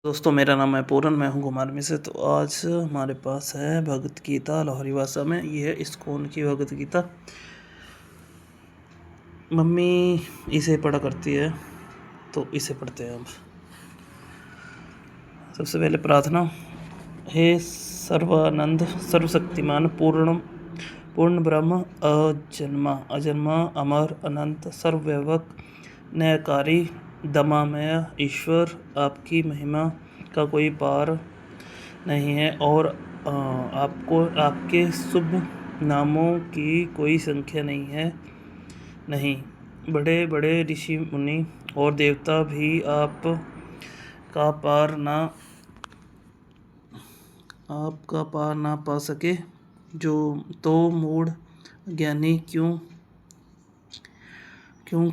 दोस्तों, मेरा नाम है पूरन, मैं हूँ घुमारवी से। तो आज हमारे पास है भगवत गीता लाहौरी भाषा में। ये है इस्कॉन की भगवत गीता। मम्मी इसे पढ़ा करती है, तो इसे पढ़ते हैं अब। सबसे पहले प्रार्थना। हे सर्वानंद सर्वशक्तिमान पूर्ण ब्रह्म अजन्मा अमर अनंत सर्वव्यापक न्यायकारी दमामय ईश्वर, आपकी महिमा का कोई पार नहीं है और आपके शुभ नामों की कोई संख्या नहीं। बड़े बड़े ऋषि मुनि और देवता भी आपका पार ना पा सके, जो तो मूढ़ ज्ञानी क्यों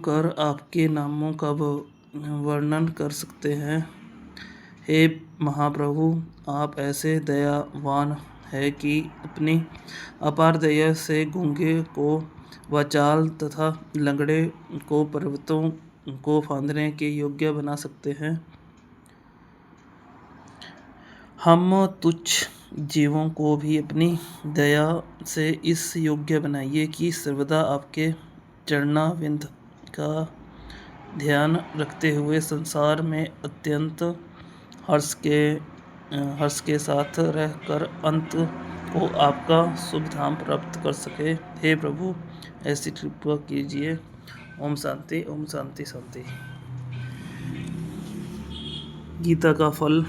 कर आपके नामों का वर्णन कर सकते हैं। हे महाप्रभु, आप ऐसे दयावान हैं कि अपनी अपार दया से गूंगे को वाचाल तथा लंगड़े को पर्वतों को फांदने के योग्य बना सकते हैं। हम तुच्छ जीवों को भी अपनी दया से इस योग्य बनाइए कि सर्वदा आपके चरणारविंद का ध्यान रखते हुए संसार में अत्यंत हर्ष के साथ रहकर अंत को आपका शुभ धाम प्राप्त कर सके। हे प्रभु, ऐसी कृपा कीजिए। ओम शांति, ओम शांति, शांति। गीता का फल।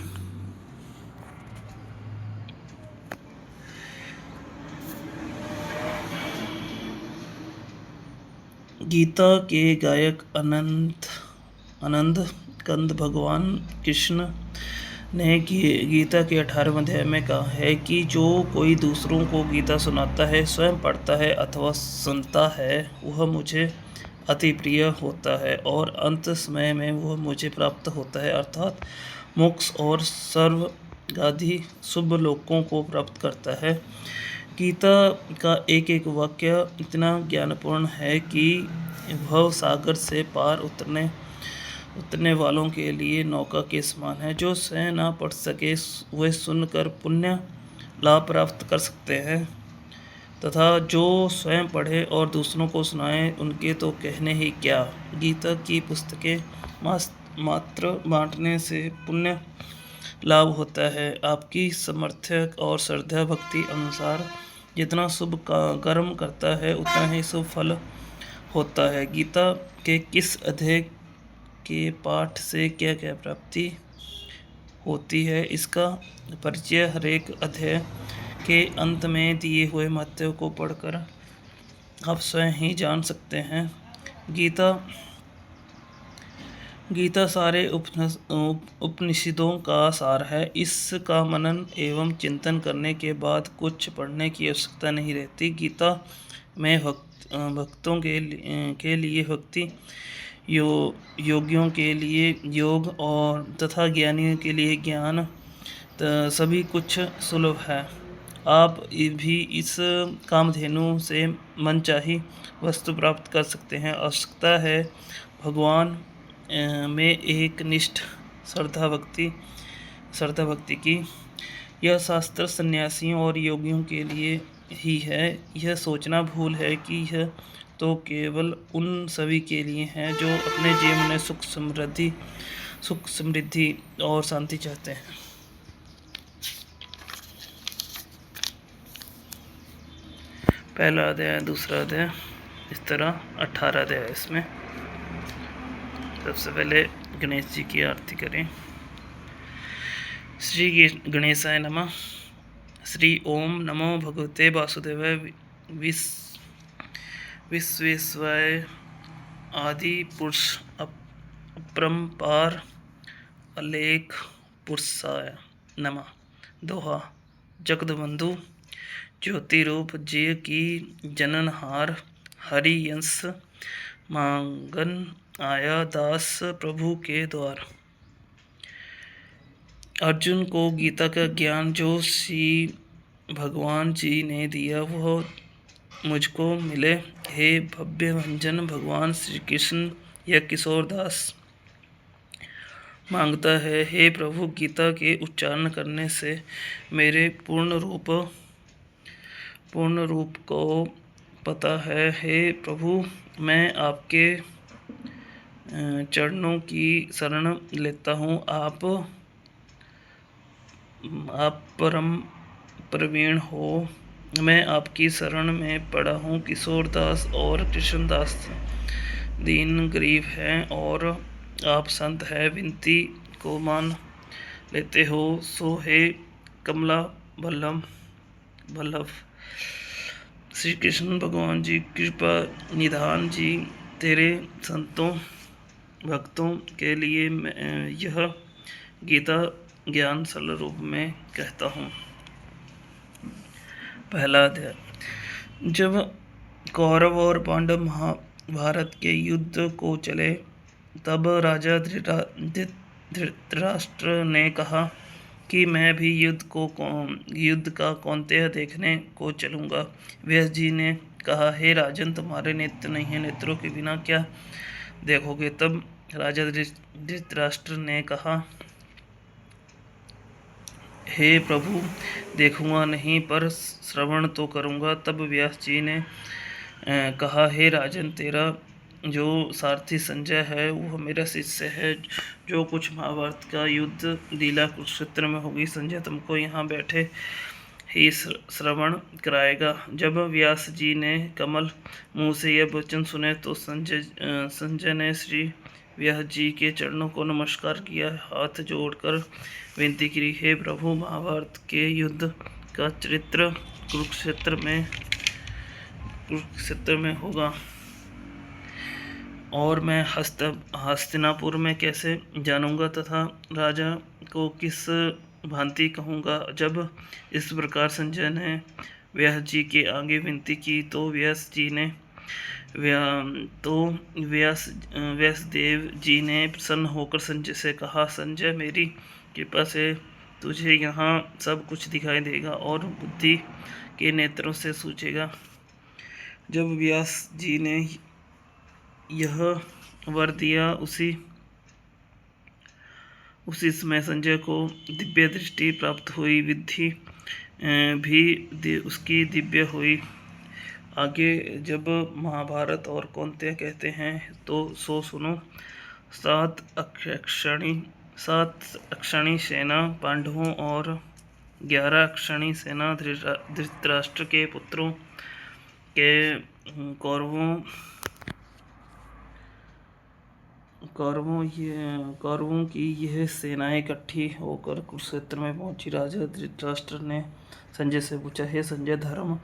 गीता के गायक आनंद कंद भगवान कृष्ण ने गीता के 18वें अध्याय में कहा है कि जो कोई दूसरों को गीता सुनाता है, स्वयं पढ़ता है अथवा सुनता है, वह मुझे अति प्रिय होता है और अंत समय में वह मुझे प्राप्त होता है, अर्थात मोक्ष और स्वर्गादि शुभ लोकों को प्राप्त करता है। गीता का एक एक वाक्य इतना ज्ञानपूर्ण है कि भव सागर से पार उतरने वालों के लिए नौका के समान है। जो स्वयं ना पढ़ सके, वे सुनकर पुण्य लाभ प्राप्त कर सकते हैं, तथा जो स्वयं पढ़े और दूसरों को सुनाए, उनके तो कहने ही क्या। गीता की पुस्तकें मात्र बांटने से पुण्य लाभ होता है। आपकी सामर्थ्य और श्रद्धा भक्ति अनुसार जितना शुभ कर्म करता है, उतना ही शुभ फल होता है। गीता के किस अध्याय के पाठ से क्या क्या प्राप्ति होती है, इसका परिचय हरेक अध्याय के अंत में दिए हुए महत्व को पढ़कर आप स्वयं ही जान सकते हैं। गीता सारे उपनिषदों का सार है। इसका मनन एवं चिंतन करने के बाद कुछ पढ़ने की आवश्यकता नहीं रहती। गीता में भक्तों के लिए भक्ति, योगियों के लिए योग और तथा ज्ञानियों के लिए ज्ञान, सभी कुछ सुलभ है। आप भी इस कामधेनु से मनचाही वस्तु प्राप्त कर सकते हैं। आवश्यकता है भगवान में एक निष्ठ श्रद्धा भक्ति की। यह शास्त्र सन्यासियों और योगियों के लिए ही है। यह सोचना भूल है कि यह तो केवल उन सभी के लिए है जो अपने जीवन में सुख समृद्धि और शांति चाहते हैं। पहला अध्याय, दूसरा अध्याय, इस तरह 18 अध्याय इसमें। सबसे पहले गणेश जी की आरती करें। श्री गणेशाय नमः। श्री ओम नमो भगवते वासुदेवाय विश्वेश्वराय आदि पुरुष अपरंपार अलेख पुरुषाय नमः। दोहा। जगदबंधु ज्योति रूप जीव की जननहार, हरि यंस मांगन आया दास प्रभु के द्वार। अर्जुन को गीता का ज्ञान जो श्री भगवान जी ने दिया, वह मुझको मिले। हे भव्य भंजन भगवान श्री कृष्ण या किशोर दास, मांगता है। हे प्रभु, गीता के उच्चारण करने से मेरे पूर्ण रूप को पता है। हे प्रभु, मैं आपके चरणों की शरण लेता हूँ। आप परम प्रवीण हो। मैं आपकी शरण में पड़ा हूँ। किशोरदास और कृष्णदास दीन गरीब हैं और आप संत हैं। विनती को मान लेते हो सो हे कमला वल्लभ। श्री कृष्ण भगवान जी कृपा निधान जी, तेरे संतों भक्तों के लिए मैं यह गीता ज्ञान सरल रूप में कहता हूँ। पहला अध्याय। जब कौरव और पांडव महाभारत के युद्ध को चले, तब राजा धृतराष्ट्र ने कहा कि मैं भी युद्ध का कौंतेय देखने को चलूँगा। व्यास जी ने कहा, हे राजन, तुम्हारे नेत्र नहीं है, नेत्रों के बिना क्या देखोगे। तब राजा धृतराष्ट्र ने कहा, हे प्रभु, देखूंगा नहीं पर श्रवण तो करूंगा। तब व्यास जी ने कहा, हे राजन, तेरा जो सारथी संजय है वह मेरा शिष्य है। जो कुछ महाभारत का युद्ध लीला कुरुक्षेत्र में होगी, संजय तुमको यहाँ बैठे ही श्रवण कराएगा। जब व्यास जी ने कमल मुँह से यह वचन सुने तो संजय ने श्री व्यास जी के चरणों को नमस्कार किया, हाथ जोड़कर विनती की, हे प्रभु, महाभारत के युद्ध का चरित्र कुरुक्षेत्र में होगा और मैं हस्तिनापुर में कैसे जानूंगा तथा राजा को किस भांति कहूँगा। जब इस प्रकार संजय ने व्यास जी के आगे विनती की तो व्यासदेव जी ने प्रसन्न होकर संजय से कहा, संजय, मेरी कृपा से तुझे यहाँ सब कुछ दिखाई देगा और बुद्धि के नेत्रों से सूझेगा। जब व्यास जी ने यह वर दिया, उसी समय संजय को दिव्य दृष्टि प्राप्त हुई, बुद्धि भी उसकी दिव्य हुई। आगे जब महाभारत और कौंतेय कहते हैं तो सो सुनो। 7 अक्षणी सेना पांडवों और 11 अक्षणी सेना धृतराष्ट्र के पुत्रों के कौरवों की यह सेनाएं इकट्ठी होकर कुरुक्षेत्र में पहुंची। राजा धृतराष्ट्र ने संजय से पूछा, हे संजय, धर्म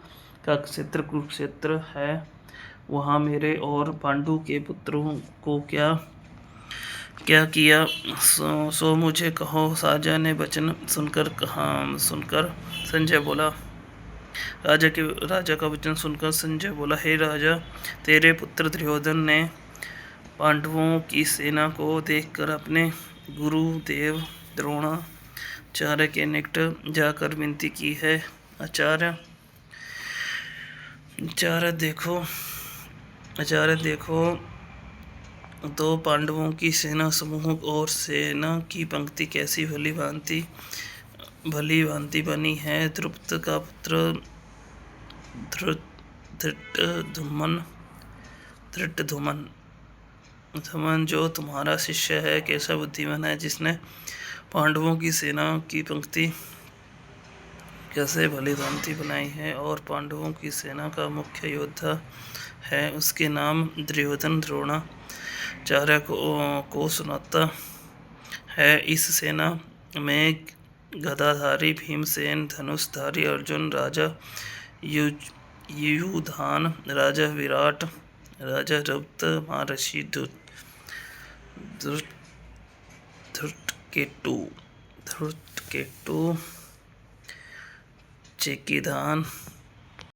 का क्षेत्र कुरुक्षेत्र है, वहाँ मेरे और पांडु के पुत्रों को क्या किया सो मुझे कहो। राजा ने वचन सुनकर संजय बोला, राजा का वचन सुनकर संजय बोला, हे राजा, तेरे पुत्र दुर्योधन ने पांडवों की सेना को देखकर अपने गुरुदेव द्रोणाचार्य के निकट जाकर विनती की है। आचार्य देखो तो पांडवों की सेना समूह और सेना की पंक्ति कैसी भली भांति बनी है। द्रुपद का पुत्र धृष्टद्युम्न जो तुम्हारा शिष्य है, कैसा बुद्धिमान है, जिसने पांडवों की सेना की पंक्ति कैसे भली भांति बनाई है और पांडवों की सेना का मुख्य योद्धा है। उसके नाम दुर्योधन द्रोणाचार्य को सुनाता है। इस सेना में गदाधारी भीमसेन, धनुषधारी अर्जुन, राजा युयुधान, राजा विराट, राजा द्रुपद, महर्षि धृष्टकेतु, चेकितान,